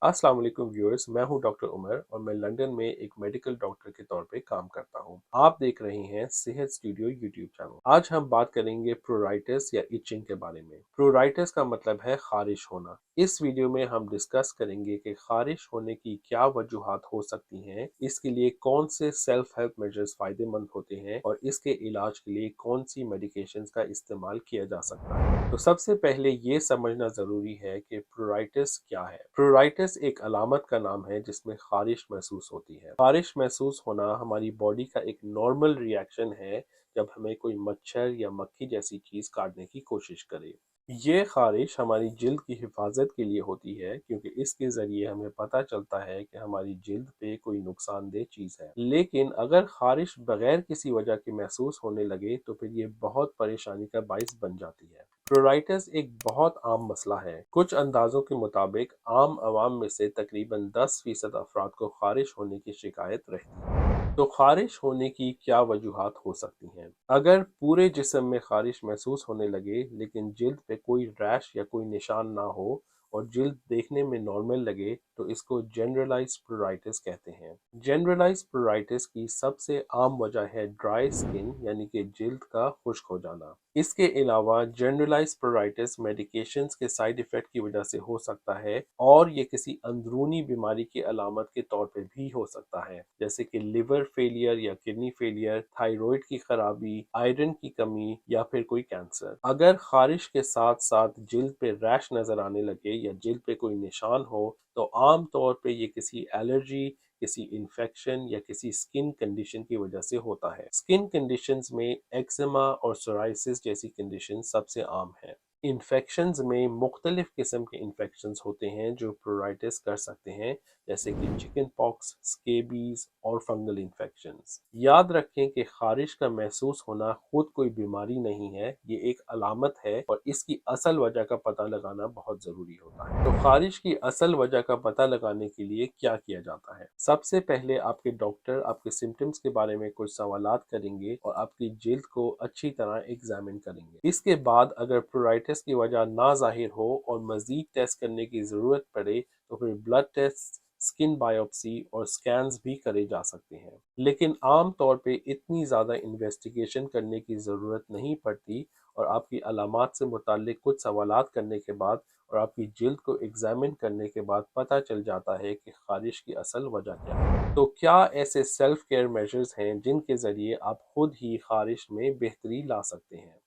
अस्सलाम वालेकुम व्यूअर्स, मैं हूं डॉक्टर उमर और मैं लंदन में एक मेडिकल डॉक्टर के तौर पे काम करता हूं। आप देख रहे हैं सेहत स्टूडियो यूट्यूब चैनल। आज हम बात करेंगे प्रोराइटिस या इचिंग के बारे में। प्रोराइटिस का मतलब है खारिश होना। इस वीडियो में हम डिस्कस करेंगे कि खारिश होने की क्या वजूहात हो सकती हैं, इसके लिए कौन से सेल्फ हेल्प मेजर्स फायदेमंद होते हैं और इसके इलाज के लिए कौन सी मेडिकेशंस का इस्तेमाल किया जा सकता है। तो सबसे पहले ये समझना जरूरी है कि प्रोराइटिस क्या है। प्रोराइटिस एक अलामत का नाम है जिसमें खारिश महसूस होती है। खारिश महसूस होना हमारी बॉडी का एक नॉर्मल रिएक्शन है जब हमें कोई मच्छर या मक्खी जैसी चीज काटने की कोशिश करे। ये खारिश हमारी जिल्द की हिफाजत के लिए होती है क्योंकि इसके जरिए हमें पता चलता है कि हमारी जिल्द पे कोई नुकसानदेह चीज है। लेकिन अगर खारिश बगैर किसी वजह के महसूस होने लगे तो फिर ये बहुत परेशानी का बाइस बन जाती है। प्रोराइटिस एक बहुत आम मसला है। कुछ अंदाजों के मुताबिक आम आवाम में से तकरीबन 10% अफराद को खारिश होने की शिकायत रहती है। तो खारिश होने की क्या वजूहात हो सकती हैं? अगर पूरे जिस्म में खारिश महसूस होने लगे लेकिन जिल्द पे कोई रैश या कोई निशान ना हो और जिल्द देखने में नॉर्मल लगे तो इसको जनरलाइज्ड प्रोराइटिस कहते हैं। जनरलाइज्ड प्रोराइटिस की सबसे आम वजह है ड्राई स्किन यानी कि जिल्द का खुश्क हो जाना। इसके अलावा जनरलाइज्ड प्रोराइटिस मेडिकेशंस के साइड इफेक्ट की वजह से हो सकता है और ये किसी अंदरूनी बीमारी की अलामत के तौर पर भी हो सकता है, जैसे कि लिवर फेलियर या किडनी फेलियर, थायराइड की खराबी, आयरन की कमी या फिर कोई कैंसर। अगर खारिश के साथ साथ जिल्द पे रैश नजर आने लगे या जिल्द पे कोई निशान हो तो आम तौर पे ये किसी एलर्जी, किसी इन्फेक्शन या किसी स्किन कंडीशन की वजह से होता है। स्किन कंडीशंस में एक्जिमा और सोराइसिस जैसी कंडीशन सबसे आम है। इन्फेक्शंस में मुख्तलिफ किस्म के इन्फेक्शंस होते हैं जो प्रोराइटिस कर सकते हैं, जैसे कि चिकन पॉक्स, स्केबीज और फंगल इन्फेक्शंस। याद रखें कि खारिश का महसूस होना खुद कोई बीमारी नहीं है, ये एक अलामत है और इसकी असल वजह का पता लगाना बहुत जरूरी होता है। तो खारिश की असल वजह का पता लगाने के लिए क्या किया जाता है? सबसे पहले आपके डॉक्टर आपके सिम्टम्स के बारे में कुछ सवालात करेंगे और आपकी जिल्द को अच्छी तरह एग्जामिन करेंगे। इसके बाद अगर प्रोराइटिस की वजह ना जाहिर हो और मजीद टेस्ट करने की जरूरत पड़े तो फिर ब्लड टेस्ट, स्किन बायोप्सी और स्कैन्स भी करे जा सकते हैं। लेकिन आम तौर पे इतनी ज़्यादा इन्वेस्टिगेशन करने की ज़रूरत नहीं पड़ती और आपकी अलामात से मुताल्लिक कुछ सवालात करने के बाद और आपकी जिल्द को एग्जामिन करने के बाद पता चल जाता है कि खारिश की असल वजह क्या है। तो क्या ऐसे सेल्फ केयर मेजर्स हैं जिनके ज़रिए आप खुद ही खारिश में बेहतरी ला सकते हैं?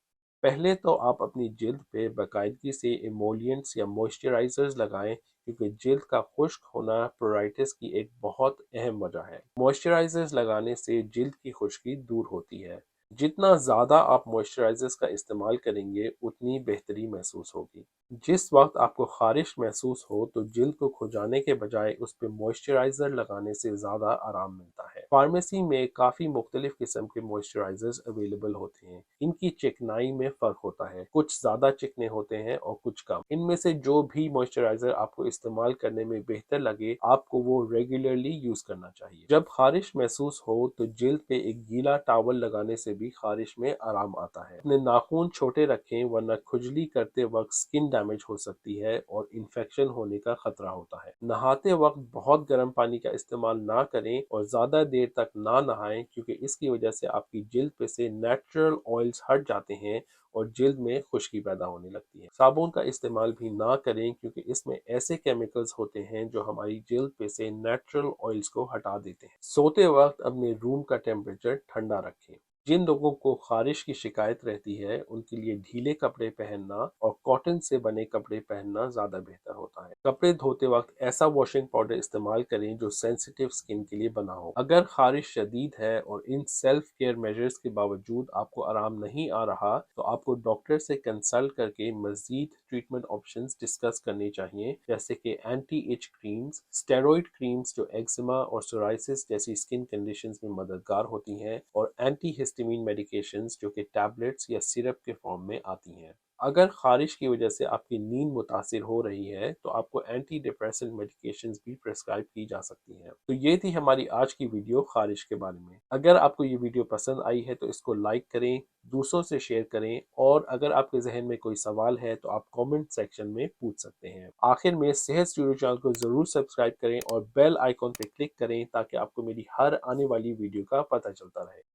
पहले तो आप अपनी जिल्द पे बाकायदगी से इमोलिएंट्स या मॉइस्चराइजर्स लगाएं क्योंकि जिल्द का खुश्क होना प्रोराइटिस की एक बहुत अहम वजह है। मॉइस्चराइजर्स लगाने से जिल्द की खुश्की दूर होती है। जितना ज़्यादा आप मॉइस्चराइजर्स का इस्तेमाल करेंगे उतनी बेहतरी महसूस होगी। जिस वक्त आपको खारिश महसूस हो तो जिल्द को खुजाने के बजाय उस पर मॉइस्चराइजर लगाने से ज़्यादा आराम मिलता है। फार्मेसी में काफ़ी मुख्तलिफ किस्म के मॉइस्चराइजर्स अवेलेबल होते हैं। इनकी चिकनाई में फ़र्क होता है, कुछ ज़्यादा चिकने होते हैं और कुछ कम। इनमें से जो भी मॉइस्चराइजर आपको इस्तेमाल करने में बेहतर लगे आपको वो रेगुलरली यूज़ करना चाहिए। जब खारिश महसूस हो तो जिल्द पे एक गीला टॉवल लगाने से भी खारिश में आराम आता है। अपने नाखून छोटे रखें वरना खुजली करते वक्त स्किन डैमेज हो सकती है और इन्फेक्शन होने का खतरा होता है। नहाते वक्त बहुत गर्म पानी का इस्तेमाल ना करें और ज़्यादा देर तक ना नहाएं क्योंकि इसकी वजह से आपकी जिल्द पे से नेचुरल ऑयल्स हट जाते हैं और जिल्द में खुश्की पैदा होने लगती है। साबुन का इस्तेमाल भी ना करें क्योंकि इसमें ऐसे केमिकल्स होते हैं जो हमारी जिल्द पे से नेचुरल ऑयल्स को हटा देते हैं। सोते वक्त अपने रूम का टेम्परेचर ठंडा रखें। जिन लोगों को खारिश की शिकायत रहती है उनके लिए ढीले कपड़े पहनना और कॉटन से बने कपड़े पहनना ज्यादा बेहतर होता है। कपड़े धोते वक्त ऐसा वॉशिंग पाउडर इस्तेमाल करें जो सेंसिटिव स्किन के लिए बना हो। अगर खारिश शदीद है और इन सेल्फ केयर मेजर्स के बावजूद आपको आराम नहीं आ रहा तो आपको डॉक्टर से कंसल्ट करके मजीद ट्रीटमेंट ऑप्शंस डिस्कस करने चाहिए, जैसे कि anti etch creams, steroid creams जो एक्जिमा और सोराइसिस जैसी स्किन कंडीशंस में मददगार होती हैं और एंटी हिस्टामिन मेडिकेशंस जो कि टैबलेट्स या सिरप के फॉर्म में आती हैं। اگر خارش کی وجہ سے آپ کی نیند متاثر ہو رہی ہے تو آپ کو اینٹی ڈپریسنٹ میڈیکیشنز بھی پرسکرائب کی جا سکتی ہیں۔ تو یہ تھی ہماری آج کی ویڈیو خارش کے بارے میں۔ اگر آپ کو یہ ویڈیو پسند آئی ہے تو اس کو لائک کریں، دوسروں سے شیئر کریں، اور اگر آپ کے ذہن میں کوئی سوال ہے تو آپ کامنٹ سیکشن میں پوچھ سکتے ہیں۔ آخر میں صحت اسٹوڈیو چینل کو ضرور سبسکرائب کریں اور بیل آئیکن پہ کلک کریں تاکہ آپ کو میری ہر آنے والی ویڈیو کا پتہ چلتا رہے۔